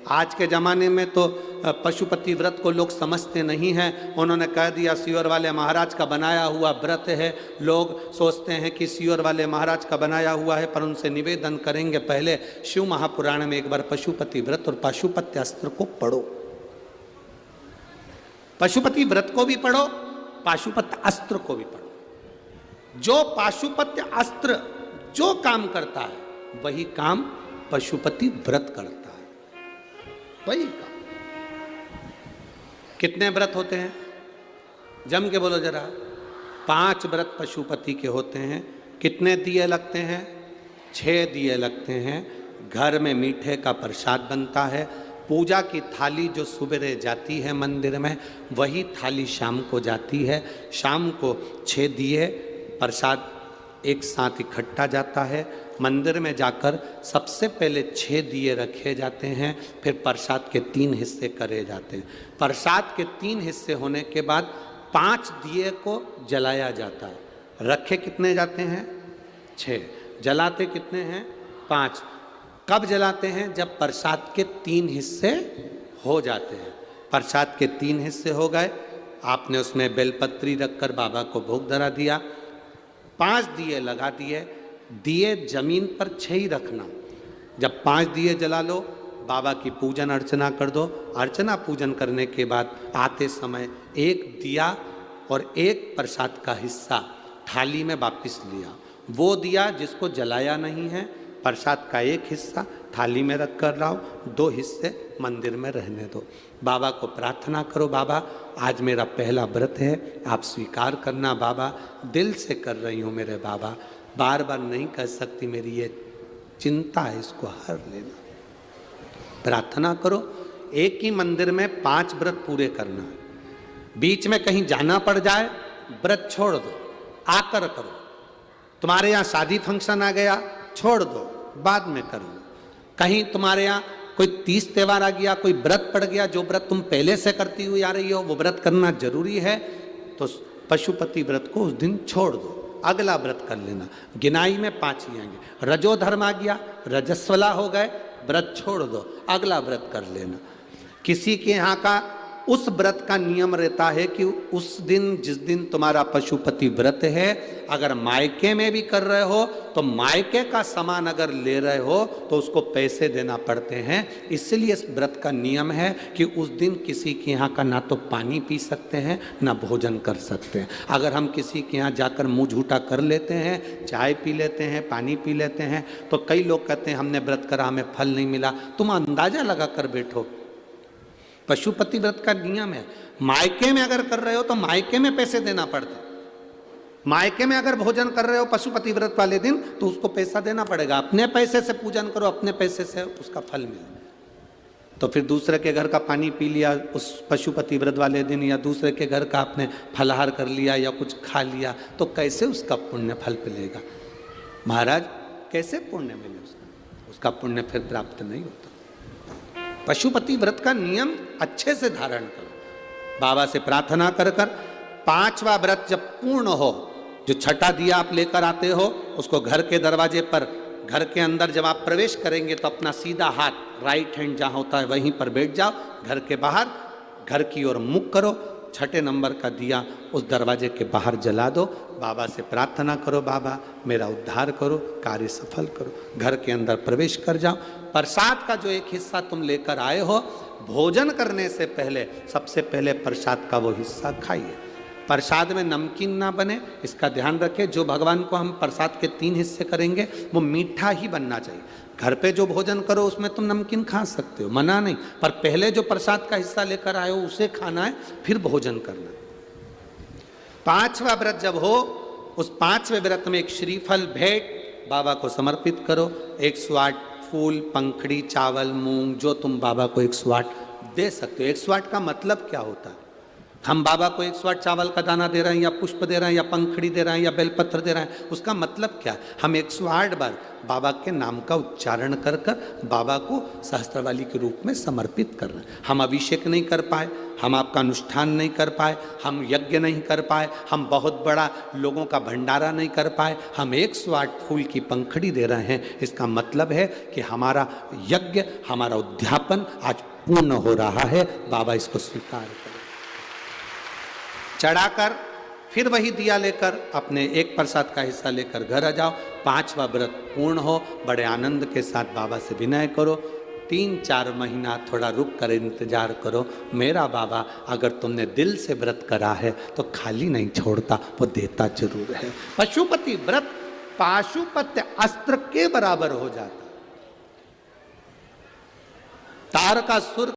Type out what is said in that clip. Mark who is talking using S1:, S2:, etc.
S1: आज के ज़माने में तो पशुपति व्रत को लोग समझते नहीं हैं। उन्होंने कह दिया सीहोर वाले महाराज का बनाया हुआ व्रत है। लोग सोचते हैं कि सीहोर वाले महाराज का बनाया हुआ है, पर उनसे निवेदन करेंगे पहले शिव महापुराण में एक बार पशुपति व्रत और पाशुपत्य अस्त्र को पढ़ो। पशुपति व्रत को भी पढ़ो, पाशुपत्य अस्त्र को भी पढ़ो। जो पाशुपत्य अस्त्र जो काम करता है वही काम पशुपति व्रत करता है, वही काम। कितने व्रत होते हैं? जम के बोलो जरा। 5 व्रत पशुपति के होते हैं। कितने दिए लगते हैं? 6 दिए लगते हैं। घर में मीठे का प्रसाद बनता है। पूजा की थाली जो सुबह जाती है मंदिर में, वही थाली शाम को जाती है। शाम को 6 दिए प्रसाद एक साथ इकट्ठा जाता है। मंदिर में जाकर सबसे पहले 6 दिए रखे जाते हैं, फिर प्रसाद के 3 हिस्से करे जाते हैं। प्रसाद के 3 हिस्से होने के बाद 5 दिए को जलाया जाता है। रखे कितने जाते हैं? 6। जलाते कितने हैं? 5। कब जलाते हैं? जब प्रसाद के 3 हिस्से हो जाते हैं। प्रसाद के 3 हिस्से हो गए, आपने उसमें बेलपत्री रखकर बाबा को भोग धरा दिया। 5 दिए लगा दिए। दिए जमीन पर 6 ही रखना। जब 5 दिए जला लो, बाबा की पूजन अर्चना कर दो। अर्चना पूजन करने के बाद आते समय 1 दिया और 1 प्रसाद का हिस्सा थाली में वापस लिया। वो दिया जिसको जलाया नहीं है, प्रसाद का 1 हिस्सा थाली में रख कर लाओ, 2 हिस्से मंदिर में रहने दो। बाबा को प्रार्थना करो, बाबा आज मेरा पहला व्रत है, आप स्वीकार करना। बाबा दिल से कर रही हूँ मेरे बाबा, बार बार नहीं कह सकती, मेरी ये चिंता है, इसको हर लेना। प्रार्थना करो। एक ही मंदिर में 5 व्रत पूरे करना है। बीच में कहीं जाना पड़ जाए, व्रत छोड़ दो, आकर करो। तुम्हारे यहाँ शादी फंक्शन आ गया, छोड़ दो, बाद में कर लो। कहीं तुम्हारे यहाँ कोई 30 त्यौहार आ गया, कोई व्रत पड़ गया, जो व्रत तुम पहले से करती हुई आ रही हो वो व्रत करना जरूरी है, तो पशुपति व्रत को उस दिन छोड़ दो, अगला व्रत कर लेना। गिनाई में 5 ही आएंगे। रजो धर्म आ गया, रजस्वला हो गए, व्रत छोड़ दो, अगला व्रत कर लेना। किसी के यहाँ का उस व्रत का नियम रहता है कि उस दिन, जिस दिन तुम्हारा पशुपति व्रत है, अगर मायके में भी कर रहे हो तो मायके का सामान अगर ले रहे हो तो उसको पैसे देना पड़ते हैं। इसलिए इस व्रत का नियम है कि उस दिन किसी के यहाँ का ना तो पानी पी सकते हैं ना भोजन कर सकते हैं। अगर हम किसी के यहाँ जाकर मुँह झूठा कर लेते हैं, चाय पी लेते हैं, पानी पी लेते हैं, तो कई लोग कहते हैं हमने व्रत करा, हमें फल नहीं मिला। तुम अंदाजा लगा कर बैठो, पशुपति व्रत का नियम है। मायके में अगर कर रहे हो तो मायके में पैसे देना पड़ता है। मायके में अगर भोजन कर रहे हो पशुपति व्रत वाले दिन तो उसको पैसा देना पड़ेगा। अपने पैसे से पूजन करो, अपने पैसे से उसका फल मिले। तो फिर दूसरे के घर का पानी पी लिया उस पशुपति व्रत वाले दिन, या दूसरे के घर का आपने फलाहार कर लिया या कुछ खा लिया, तो कैसे उसका पुण्य फल मिलेगा? महाराज कैसे पुण्य मिले? उसका पुण्य फिर प्राप्त नहीं होता। पशुपति व्रत का नियम अच्छे से धारण करो। बाबा से प्रार्थना कर कर 5वां व्रत जब पूर्ण हो, जो छठा दिया आप लेकर आते हो, उसको घर के दरवाजे पर, घर के अंदर जब आप प्रवेश करेंगे तो अपना सीधा हाथ राइट हैंड जहाँ होता है वहीं पर बैठ जाओ। घर के बाहर घर की ओर मुख करो। 6ठे नंबर का दिया उस दरवाजे के बाहर जला दो। बाबा से प्रार्थना करो, बाबा मेरा उद्धार करो, कार्य सफल करो। घर के अंदर प्रवेश कर जाओ। प्रसाद का जो एक हिस्सा तुम लेकर आए हो, भोजन करने से पहले सबसे पहले प्रसाद का वो हिस्सा खाइए। प्रसाद में नमकीन ना बने, इसका ध्यान रखें। जो भगवान को हम प्रसाद के 3 हिस्से करेंगे वो मीठा ही बनना चाहिए। घर पे जो भोजन करो उसमें तुम नमकीन खा सकते हो, मना नहीं, पर पहले जो प्रसाद का हिस्सा लेकर आए हो उसे खाना है, फिर भोजन करना। 5वां व्रत जब हो, उस 5वें व्रत में एक श्रीफल भेंट बाबा को समर्पित करो। 108 फूल, पंखड़ी, चावल, मूंग, जो तुम बाबा को 108 दे सकते हो। 108 का मतलब क्या होता है? हम बाबा को 108 चावल का दाना दे रहे हैं या पुष्प दे रहे हैं या पंखड़ी दे रहे हैं या बेलपत्र दे रहे हैं, उसका मतलब क्या? हम 108 बार बाबा के नाम का उच्चारण कर कर बाबा को सहस्त्रवाली के रूप में समर्पित कर रहे हैं। हम अभिषेक नहीं कर पाए, हम आपका अनुष्ठान नहीं कर पाए, हम यज्ञ नहीं कर पाए, हम बहुत बड़ा लोगों का भंडारा नहीं कर पाए, हम 108 फूल की पंखड़ी दे रहे हैं। इसका मतलब है कि हमारा यज्ञ, हमारा उद्यापन आज पूर्ण हो रहा है। बाबा इसको स्वीकार करें। चढ़ाकर फिर वही दिया लेकर अपने एक प्रसाद का हिस्सा लेकर घर आ जाओ। 5वां व्रत पूर्ण हो, बड़े आनंद के साथ बाबा से विनय करो। 3-4 महीना थोड़ा रुक कर इंतजार करो। मेरा बाबा अगर तुमने दिल से व्रत करा है तो खाली नहीं छोड़ता, वो देता जरूर है। पशुपति व्रत पाशुपत्य अस्त्र के बराबर हो जाता। तारकासुर